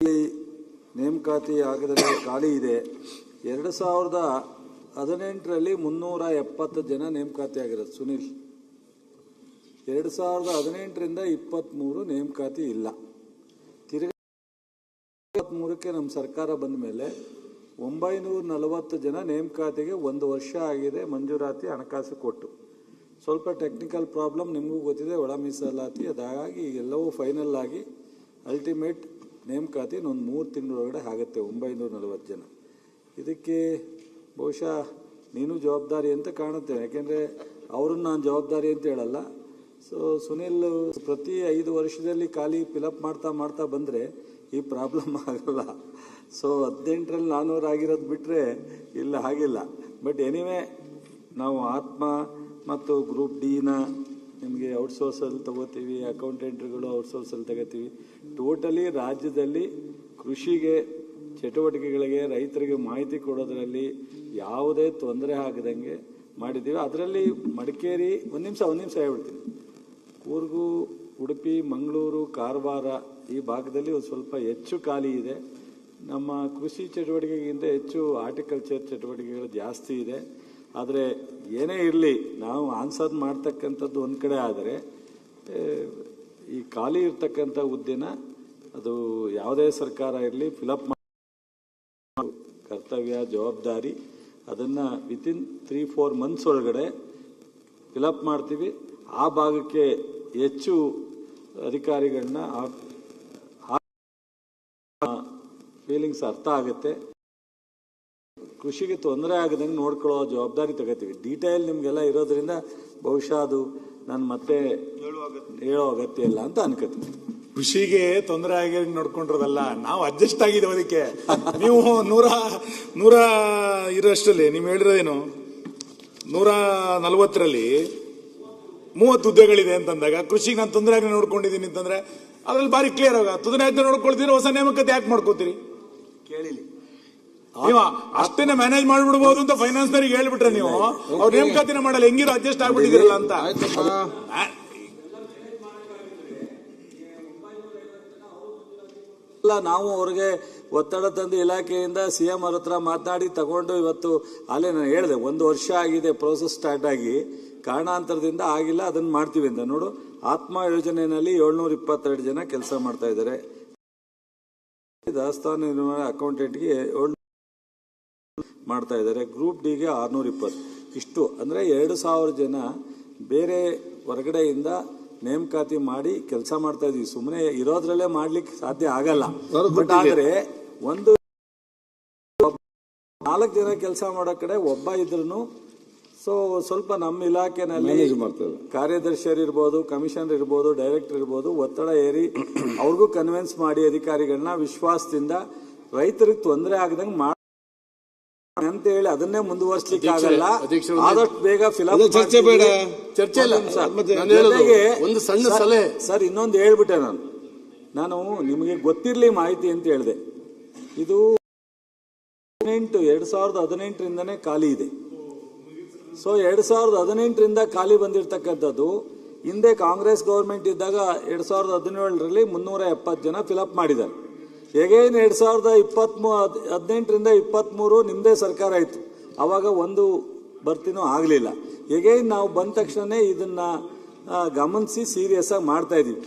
ನೇಮಕಾತಿ ಆಗದರೆ ಖಾಲಿ ಇದೆ. 2018ರಲ್ಲಿ 370 ಜನ ನೇಮಕಾತಿ ಆಗಿರೋದು ಸುನಿಲ್. 2018ರಿಂದ 23 ನೇಮಕಾತಿ ಇಲ್ಲ. ತಿರುಗಿ 23ಕ್ಕೆ ನಮ್ಮ ಸರ್ಕಾರ ಬಂದ ಮೇಲೆ 940 ಜನ ನೇಮಕಾತಿಗೆ 1 ವರ್ಷ ಆಗಿದೆ ಮಂಜೂರಾತಿ ಹಣಕಾಸು ಕೊಟ್ಟು. ಸ್ವಲ್ಪ ಟೆಕ್ನಿಕಲ್ ಪ್ರಾಬ್ಲಮ್ ನಿಮಗೂ ಗೊತ್ತಿದೆ, ಒಳ ಮೀಸಲಾತಿ, ಅದಾಗಿ ಎಲ್ಲವೂ ಫೈನಲ್ ಆಗಿ ಅಲ್ಟಿಮೇಟ್ ನೇಮಕಾತಿ ಒಂದು 3 ತಿಂಗಳೊಳಗಡೆ ಆಗುತ್ತೆ. 940 ಜನ. ಇದಕ್ಕೆ ಬಹುಶಃ ನೀನು ಜವಾಬ್ದಾರಿ ಅಂತ ಕಾಣುತ್ತೆ, ಯಾಕೆಂದರೆ ಅವ್ರನ್ನ ನಾನು ಜವಾಬ್ದಾರಿ ಅಂತ ಹೇಳಲ್ಲ. ಸೊ ಸುನಿಲ್, ಪ್ರತಿ 5 ವರ್ಷದಲ್ಲಿ ಖಾಲಿ ಫಿಲಪ್ ಮಾಡ್ತಾ ಬಂದರೆ ಈ ಪ್ರಾಬ್ಲಮ್ ಆಗಲ್ಲ. ಸೊ 18ರಲ್ಲಿ 400 ಆಗಿರೋದು ಬಿಟ್ಟರೆ ಇಲ್ಲ, ಆಗಿಲ್ಲ. ಬಟ್ ಎನಿವೇ, ನಾವು ಆತ್ಮ ಮತ್ತು ಗ್ರೂಪ್ ಡಿನ ನಿಮಗೆ ಔಟ್ಸೋರ್ಸಲ್ಲಿ ತಗೋತೀವಿ, ಅಕೌಂಟೆಂಟ್ಗಳು ಔಟ್ಸೋರ್ಸಲ್ಲಿ ತಗೋತೀವಿ. ಟೋಟಲಿ ರಾಜ್ಯದಲ್ಲಿ ಕೃಷಿಗೆ ಚಟುವಟಿಕೆಗಳಿಗೆ ರೈತರಿಗೆ ಮಾಹಿತಿ ಕೊಡೋದ್ರಲ್ಲಿ ಯಾವುದೇ ತೊಂದರೆ ಆಗದಂಗೆ ಮಾಡಿದ್ದೀವಿ. ಅದರಲ್ಲಿ ಮಡಿಕೇರಿ, ಒಂದು ನಿಮಿಷ ಹೇಳ್ಬಿಡ್ತೀನಿ, ಕೂರ್ಗು, ಉಡುಪಿ, ಮಂಗಳೂರು, ಕಾರವಾರ ಈ ಭಾಗದಲ್ಲಿ ಒಂದು ಸ್ವಲ್ಪ ಹೆಚ್ಚು ಖಾಲಿ ಇದೆ. ನಮ್ಮ ಕೃಷಿ ಚಟುವಟಿಕೆಗಿಂತ ಹೆಚ್ಚು ಆರ್ಟಿಕಲ್ಚರ್ ಚಟುವಟಿಕೆಗಳು ಜಾಸ್ತಿ ಇದೆ. ಆದರೆ ಏನೇ ಇರಲಿ, ನಾವು ಆನ್ಸರ್ ಮಾಡ್ತಕ್ಕಂಥದ್ದು ಒಂದು ಕಡೆ ಆದರೆ, ಈ ಖಾಲಿ ಇರ್ತಕ್ಕಂಥ ಹುದ್ದೆನ ಅದು ಯಾವುದೇ ಸರ್ಕಾರ ಇರಲಿ ಫಿಲಪ್ ಕರ್ತವ್ಯ, ಜವಾಬ್ದಾರಿ, ಅದನ್ನು ವಿತಿನ್ 3-4 ಮಂತ್ಸ್ ಒಳಗಡೆ ಫಿಲಪ್ ಮಾಡ್ತೀವಿ. ಆ ಭಾಗಕ್ಕೆ ಹೆಚ್ಚು ಅಧಿಕಾರಿಗಳನ್ನ ಫೀಲಿಂಗ್ಸ್ ಅರ್ಥ ಆಗುತ್ತೆ. ಕೃಷಿಗೆ ತೊಂದರೆ ಆಗದಂಗೆ ನೋಡ್ಕೊಳ್ಳೋ ಜವಾಬ್ದಾರಿ ತಗೋತೀವಿ. ಡೀಟೇಲ್ ನಿಮಗೆಲ್ಲ ಇರೋದ್ರಿಂದ ಬಹುಶಃ ಅದು ನಾನು ಮತ್ತೆ ಹೇಳೋ ಅಗತ್ಯ ಇಲ್ಲ ಅಂತ ಅನ್ಕೋತೀನಿ. ಕೃಷಿಗೆ ತೊಂದರೆ ಆಗಿ ನೋಡ್ಕೊಂಡಿರೋದಲ್ಲ, ನಾವು ಅಡ್ಜಸ್ಟ್ ಆಗಿದ್ದೇವೆ ಅದಕ್ಕೆ. ನೀವು 100 ಇರೋಷ್ಟರಲ್ಲಿ ನೀವು ಹೇಳಿರೋದೇನು, 140ರಲ್ಲಿ 30 ಹುದ್ದೆಗಳಿದೆ ಅಂತಂದಾಗ ಕೃಷಿಗೆ ನಾನು ತೊಂದರೆ ಆಗಿ ನೋಡ್ಕೊಂಡಿದ್ದೀನಿ ಅಂತಂದ್ರೆ ಅದ್ರಲ್ಲಿ ಬಾರಿ ಕ್ಲಿಯರ್ ಆಗ ತೊಂದರೆ ಆಗಿ ನೋಡ್ಕೊಳ್ತೀರಿ. ಹೊಸ ನೇಮಕಾತಿ ಯಾಕೆ ಮಾಡ್ಕೋತೀರಿ ಕೇಳಿಲಿ. ನೀವು ಅಷ್ಟೇನೆ ಮ್ಯಾನೇಜ್ ಮಾಡ್ಬಿಡ್ಬೋದು ಅಂತ ಫೈನಾನ್ಸ್ ದವರಿಗೆ ಹೇಳ್ಬಿಟ್ರೆ ನೀವು ಅವ್ರು ನೇಮಕಾತಿನ ಮಾಡಲ್ಲ, ಹೆಂಗಿರೋ ಅಡ್ಜಸ್ಟ್ ಆಗ್ಬಿಟ್ಟಿದಿರಲ್ಲ ಅಂತ. ನಾವು ಅವ್ರಿಗೆ ಒತ್ತಡ ತಂದು ಇಲಾಖೆಯಿಂದ CM ಅವ್ರ ಹತ್ರ ಮಾತನಾಡಿ ತಗೊಂಡು ಇವತ್ತು ಅಲ್ಲೇ ನಾನು ಹೇಳಿದೆ 1 ವರ್ಷ ಆಗಿದೆ ಪ್ರೋಸೆಸ್ ಸ್ಟಾರ್ಟ್ ಆಗಿ, ಕಾರಣಾಂತರದಿಂದ ಆಗಿಲ್ಲ, ಅದನ್ನು ಮಾಡ್ತೀವಿ ಅಂತ. ನೋಡು, ಆತ್ಮ ಯೋಜನೆಯಲ್ಲಿ 722 ಜನ ಕೆಲಸ ಮಾಡ್ತಾ ಇದ್ದಾರೆ. ದಾಸ್ತಾನು ನಿರ್ವಹಣೆ ಅಕೌಂಟೆಂಟ್ಗೆ 700 ಮಾಡ್ತಾ ಇದ್ದಾರೆ. ಗ್ರೂಪ್ ಡಿಗೆ 620. ಇಷ್ಟು ಅಂದರೆ 2000 ಜನ ಬೇರೆ ಹೊರಗಡೆಯಿಂದ ನೇಮಕಾತಿ ಮಾಡಿ ಕೆಲಸ ಮಾಡ್ತಾ ಇದೀವಿ. ಸುಮ್ಮನೆ ಇರೋದ್ರಲ್ಲೇ ಮಾಡ್ಲಿಕ್ಕೆ ಸಾಧ್ಯ ಆಗಲ್ಲ. ಬಟ್ ಆದರೆ 4 ಜನ ಕೆಲಸ ಮಾಡೋ ಕಡೆ ಒಬ್ಬ ಇದ್ರು ಸೊ ಸ್ವಲ್ಪ ನಮ್ಮ ಇಲಾಖೆನಲ್ಲಿ ಕಾರ್ಯದರ್ಶಿಯರು ಇರ್ಬೋದು, ಕಮಿಷನರ್ ಇರ್ಬೋದು, ಡೈರೆಕ್ಟರ್ ಇರ್ಬೋದು, ಒತ್ತಡ ಏರಿ ಅವ್ರಿಗೂ ಕನ್ವಿನ್ಸ್ ಮಾಡಿ ಅಧಿಕಾರಿಗಳನ್ನ ವಿಶ್ವಾಸದಿಂದ ರೈತರಿಗೆ ತೊಂದರೆ ಆಗದಂಗೆ ಮಾಡಿ ಅಂತ ಹೇಳಿ ಅದನ್ನೇ ಮುಂದುವರಿಸಲಿಕ್ಕೆ ಆಗಲ್ಲ. ಆದಷ್ಟು ಬೇಗ ಫಿಲಪ್ ಚರ್ಚೆ ಬೇಡ, ಚರ್ಚೆ ಇಲ್ಲ. ಒಂದು ಸಣ್ಣ ಸಲಹೆ ಸರ್, ಇನ್ನೊಂದು ಹೇಳ್ಬಿಟ್ಟೆ ನಾನು ನಿಮಗೆ ಗೊತ್ತಿರಲಿ ಮಾಹಿತಿ ಅಂತ ಹೇಳಿದೆ. ಇದು 2018ರಿಂದನೇ ಖಾಲಿ ಇದೆ. ಸೊ 2018ರಿಂದ ಖಾಲಿ ಬಂದಿರತಕ್ಕಂಥದ್ದು ಹಿಂದೆ ಕಾಂಗ್ರೆಸ್ ಗೌರ್ಮೆಂಟ್ ಇದ್ದಾಗ 2017ರಲ್ಲಿ 370 ಜನ ಫಿಲಪ್ ಮಾಡಿದ್ದಾರೆ. ಎಗೈನ್ 2018ರಿಂದ 23 ನಿಮ್ಮದೇ ಸರ್ಕಾರ ಇತ್ತು, ಆವಾಗ ಒಂದು ಭರ್ತಿನೂ ಆಗಲಿಲ್ಲ. ಎಗೈನ್ ನಾವು ಬಂದ ತಕ್ಷಣ ಇದನ್ನ ಗಮನಿಸಿ ಸೀರಿಯಸ್ ಆಗಿ ಮಾಡ್ತಾ ಇದೀವಿ.